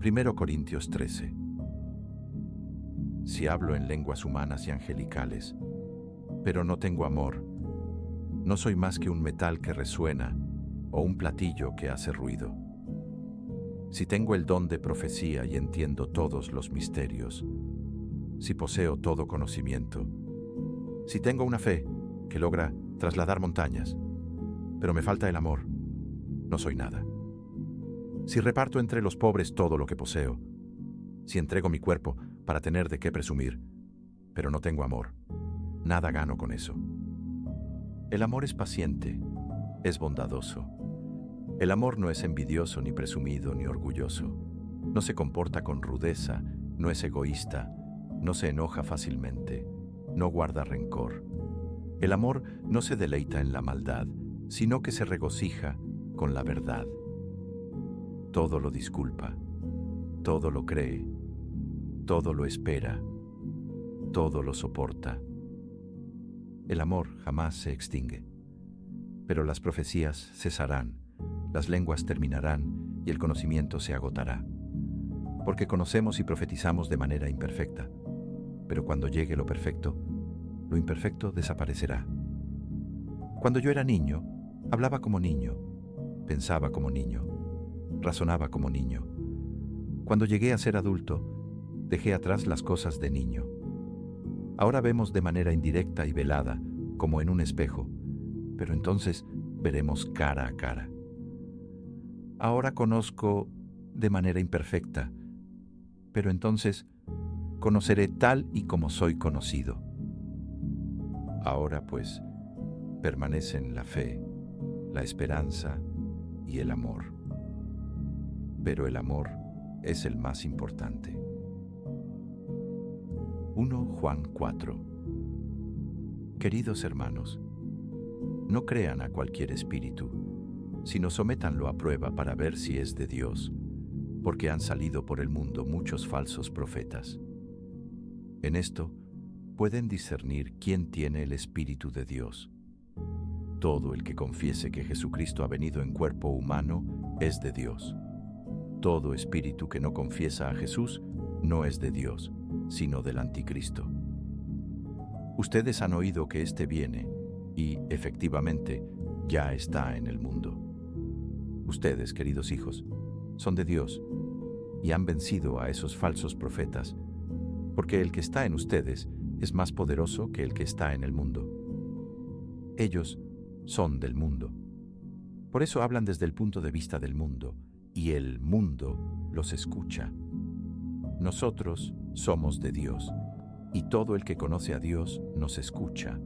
Primero Corintios 13. Si hablo en lenguas humanas y angelicales, pero no tengo amor, no soy más que un metal que resuena o un platillo que hace ruido. Si tengo el don de profecía y entiendo todos los misterios, si poseo todo conocimiento, si tengo una fe que logra trasladar montañas, pero me falta el amor, no soy nada. Si reparto entre los pobres todo lo que poseo, si entrego mi cuerpo para tener de qué presumir, pero no tengo amor, nada gano con eso. El amor es paciente, es bondadoso. El amor no es envidioso, ni presumido, ni orgulloso. No se comporta con rudeza, no es egoísta, no se enoja fácilmente, no guarda rencor. El amor no se deleita en la maldad, sino que se regocija con la verdad. Todo lo disculpa, todo lo cree, todo lo espera, todo lo soporta. El amor jamás se extingue, pero las profecías cesarán, las lenguas terminarán y el conocimiento se agotará. Porque conocemos y profetizamos de manera imperfecta, pero cuando llegue lo perfecto, lo imperfecto desaparecerá. Cuando yo era niño, hablaba como niño, pensaba como niño, razonaba como niño. Cuando llegué a ser adulto, dejé atrás las cosas de niño. Ahora vemos de manera indirecta y velada, como en un espejo, pero entonces veremos cara a cara. Ahora conozco de manera imperfecta, pero entonces conoceré tal y como soy conocido. Ahora, pues, permanecen la fe, la esperanza y el amor. Pero el amor es el más importante. 1 Juan 4. Queridos hermanos, no crean a cualquier espíritu, sino sométanlo a prueba para ver si es de Dios, porque han salido por el mundo muchos falsos profetas. En esto pueden discernir quién tiene el Espíritu de Dios. Todo el que confiese que Jesucristo ha venido en cuerpo humano es de Dios. Todo espíritu que no confiesa a Jesús no es de Dios, sino del Anticristo. Ustedes han oído que éste viene y, efectivamente, ya está en el mundo. Ustedes, queridos hijos, son de Dios y han vencido a esos falsos profetas, porque el que está en ustedes es más poderoso que el que está en el mundo. Ellos son del mundo. Por eso hablan desde el punto de vista del mundo, y el mundo los escucha. Nosotros somos de Dios, y todo el que conoce a Dios nos escucha,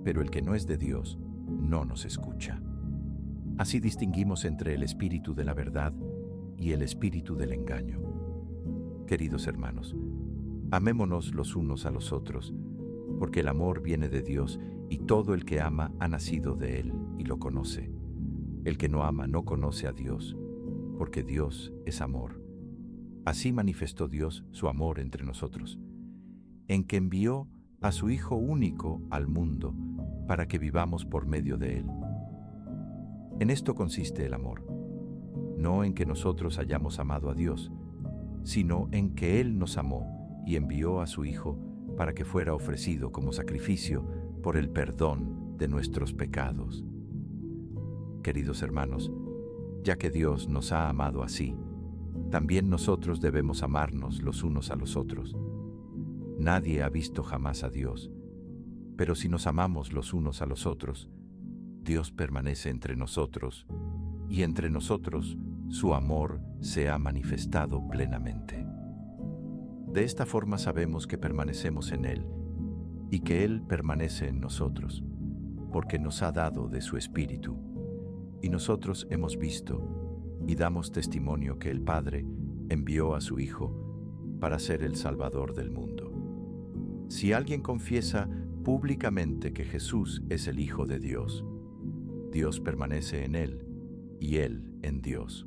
pero el que no es de Dios no nos escucha. Así distinguimos entre el espíritu de la verdad y el espíritu del engaño. Queridos hermanos, amémonos los unos a los otros, porque el amor viene de Dios y todo el que ama ha nacido de Él y lo conoce. El que no ama no conoce a Dios, porque Dios es amor. Así manifestó Dios su amor entre nosotros, en que envió a su Hijo único al mundo para que vivamos por medio de Él. En esto consiste el amor, no en que nosotros hayamos amado a Dios, sino en que Él nos amó y envió a su Hijo para que fuera ofrecido como sacrificio por el perdón de nuestros pecados. Queridos hermanos, ya que Dios nos ha amado así, también nosotros debemos amarnos los unos a los otros. Nadie ha visto jamás a Dios, pero si nos amamos los unos a los otros, Dios permanece entre nosotros, y entre nosotros su amor se ha manifestado plenamente. De esta forma sabemos que permanecemos en Él, y que Él permanece en nosotros, porque nos ha dado de su Espíritu. Y nosotros hemos visto y damos testimonio que el Padre envió a su Hijo para ser el Salvador del mundo. Si alguien confiesa públicamente que Jesús es el Hijo de Dios, Dios permanece en él y él en Dios.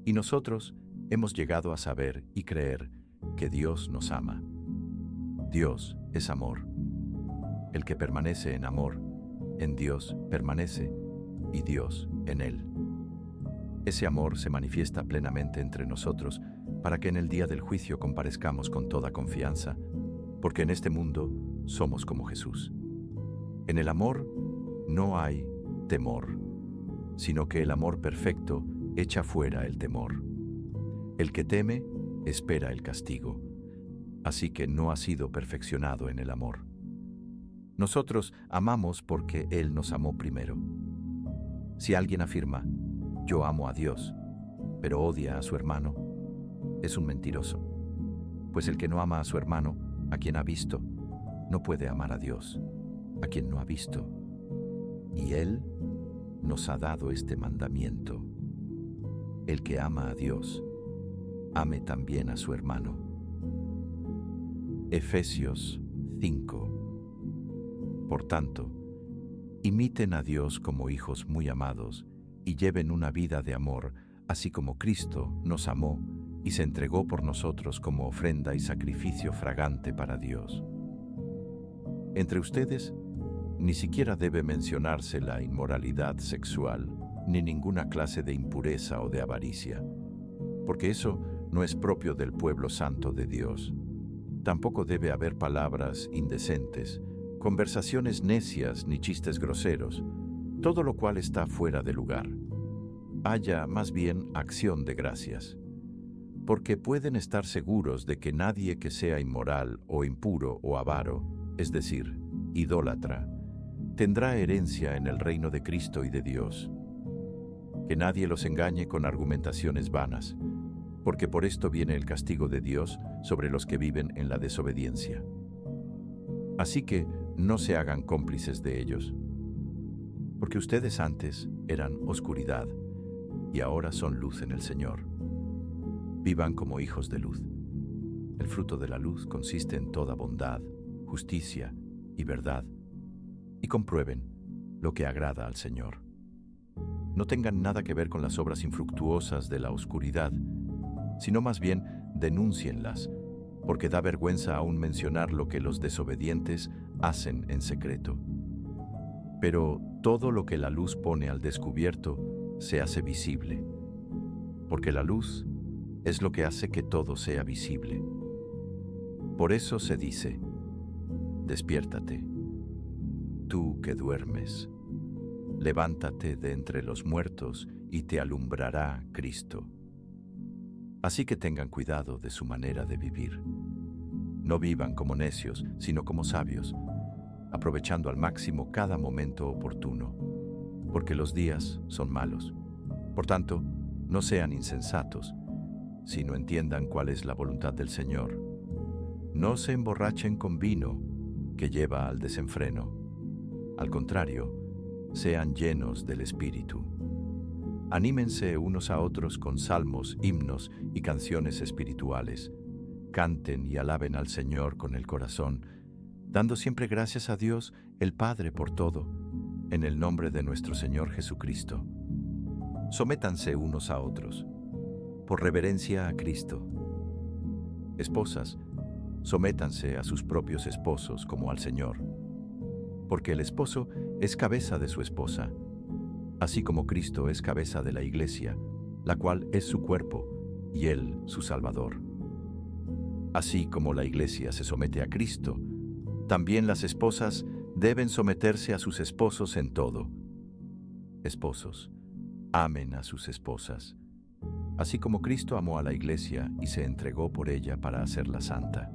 Y nosotros hemos llegado a saber y creer que Dios nos ama. Dios es amor. El que permanece en amor, en Dios permanece y Dios en él. Ese amor se manifiesta plenamente entre nosotros para que en el día del juicio comparezcamos con toda confianza, porque en este mundo somos como Jesús. En el amor no hay temor, sino que el amor perfecto echa fuera el temor. El que teme espera el castigo, así que no ha sido perfeccionado en el amor. Nosotros amamos porque Él nos amó primero. Si alguien afirma, yo amo a Dios, pero odia a su hermano, es un mentiroso. Pues el que no ama a su hermano, a quien ha visto, no puede amar a Dios, a quien no ha visto. Y Él nos ha dado este mandamiento: el que ama a Dios, ame también a su hermano. Efesios 5. Por tanto, imiten a Dios como hijos muy amados y lleven una vida de amor, así como Cristo nos amó y se entregó por nosotros como ofrenda y sacrificio fragante para Dios. Entre ustedes, ni siquiera debe mencionarse la inmoralidad sexual, ni ninguna clase de impureza o de avaricia, porque eso no es propio del pueblo santo de Dios. Tampoco debe haber palabras indecentes, conversaciones necias ni chistes groseros, todo lo cual está fuera de lugar. Haya más bien acción de gracias, porque pueden estar seguros de que nadie que sea inmoral o impuro o avaro, es decir, idólatra, tendrá herencia en el reino de Cristo y de Dios. Que nadie los engañe con argumentaciones vanas, porque por esto viene el castigo de Dios sobre los que viven en la desobediencia. Así que no se hagan cómplices de ellos, porque ustedes antes eran oscuridad y ahora son luz en el Señor. Vivan como hijos de luz. El fruto de la luz consiste en toda bondad, justicia y verdad, y comprueben lo que agrada al Señor. No tengan nada que ver con las obras infructuosas de la oscuridad, sino más bien denúncienlas, porque da vergüenza aún mencionar lo que los desobedientes hacen en secreto. Pero todo lo que la luz pone al descubierto se hace visible, porque la luz es lo que hace que todo sea visible. Por eso se dice: despiértate, tú que duermes, levántate de entre los muertos y te alumbrará Cristo. Así que tengan cuidado de su manera de vivir. No vivan como necios, sino como sabios, aprovechando al máximo cada momento oportuno, porque los días son malos. Por tanto, no sean insensatos, sino entiendan cuál es la voluntad del Señor. No se emborrachen con vino, que lleva al desenfreno. Al contrario, sean llenos del Espíritu. Anímense unos a otros con salmos, himnos y canciones espirituales. Canten y alaben al Señor con el corazón, dando siempre gracias a Dios, el Padre, por todo, en el nombre de nuestro Señor Jesucristo. Sométanse unos a otros, por reverencia a Cristo. Esposas, sométanse a sus propios esposos como al Señor, porque el esposo es cabeza de su esposa, así como Cristo es cabeza de la Iglesia, la cual es su cuerpo, y Él su Salvador. Así como la Iglesia se somete a Cristo, también las esposas deben someterse a sus esposos en todo. Esposos, amen a sus esposas, así como Cristo amó a la Iglesia y se entregó por ella para hacerla santa.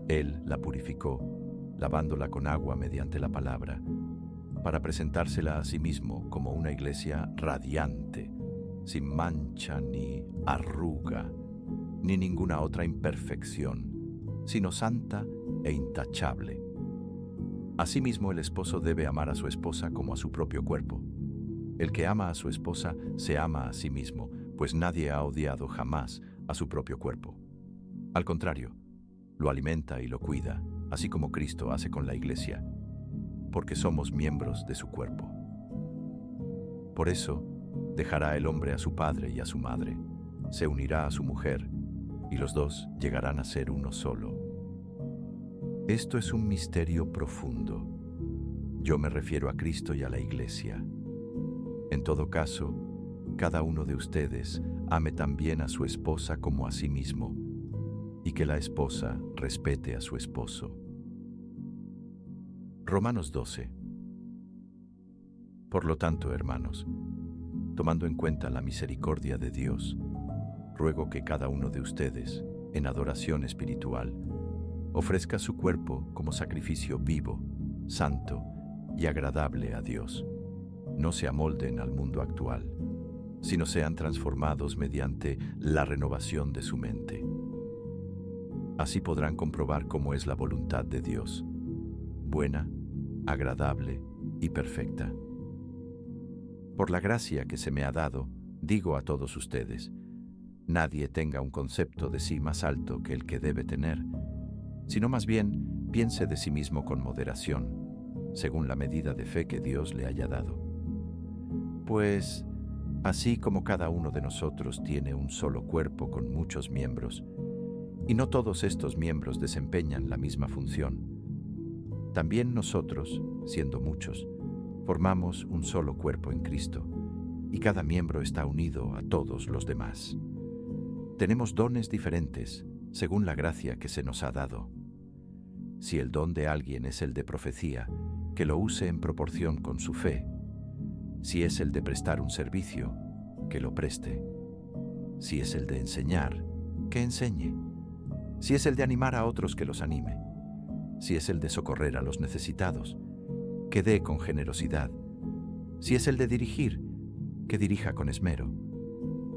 Él la purificó, lavándola con agua mediante la palabra, para presentársela a sí mismo como una iglesia radiante, sin mancha ni arruga, ni ninguna otra imperfección, sino santa e intachable. Asimismo, el esposo debe amar a su esposa como a su propio cuerpo. El que ama a su esposa se ama a sí mismo, pues nadie ha odiado jamás a su propio cuerpo. Al contrario, lo alimenta y lo cuida, así como Cristo hace con la Iglesia, porque somos miembros de su cuerpo. Por eso, dejará el hombre a su padre y a su madre, se unirá a su mujer, y los dos llegarán a ser uno solo. Esto es un misterio profundo. Yo me refiero a Cristo y a la Iglesia. En todo caso, cada uno de ustedes ame también a su esposa como a sí mismo, y que la esposa respete a su esposo. Romanos 12. Por lo tanto, hermanos, tomando en cuenta la misericordia de Dios, ruego que cada uno de ustedes, en adoración espiritual, ofrezca su cuerpo como sacrificio vivo, santo y agradable a Dios. No se amolden al mundo actual, sino sean transformados mediante la renovación de su mente. Así podrán comprobar cómo es la voluntad de Dios, buena, agradable y perfecta. Por la gracia que se me ha dado, digo a todos ustedes, nadie tenga un concepto de sí más alto que el que debe tener, sino más bien piense de sí mismo con moderación, según la medida de fe que Dios le haya dado. Pues, así como cada uno de nosotros tiene un solo cuerpo con muchos miembros, y no todos estos miembros desempeñan la misma función, también nosotros, siendo muchos, formamos un solo cuerpo en Cristo, y cada miembro está unido a todos los demás. Tenemos dones diferentes, según la gracia que se nos ha dado. Si el don de alguien es el de profecía, que lo use en proporción con su fe. Si es el de prestar un servicio, que lo preste. Si es el de enseñar, que enseñe. Si es el de animar a otros, que los anime. Si es el de socorrer a los necesitados, que dé con generosidad. Si es el de dirigir, que dirija con esmero.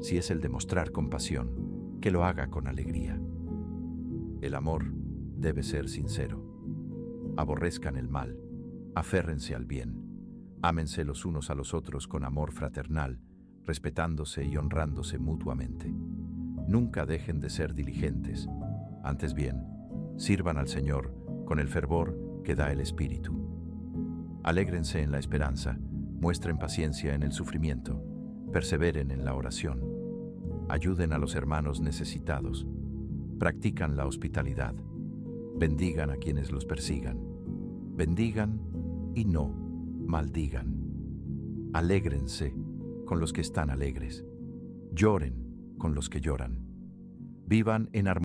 Si es el de mostrar compasión, que lo haga con alegría. El amor debe ser sincero. Aborrezcan el mal, aférrense al bien. Ámense los unos a los otros con amor fraternal, respetándose y honrándose mutuamente. Nunca dejen de ser diligentes. Antes bien, sirvan al Señor con el fervor que da el Espíritu. Alégrense en la esperanza, muestren paciencia en el sufrimiento, perseveren en la oración, ayuden a los hermanos necesitados, practican la hospitalidad, bendigan a quienes los persigan, bendigan y no maldigan. Alégrense con los que están alegres, lloren con los que lloran, vivan en armonía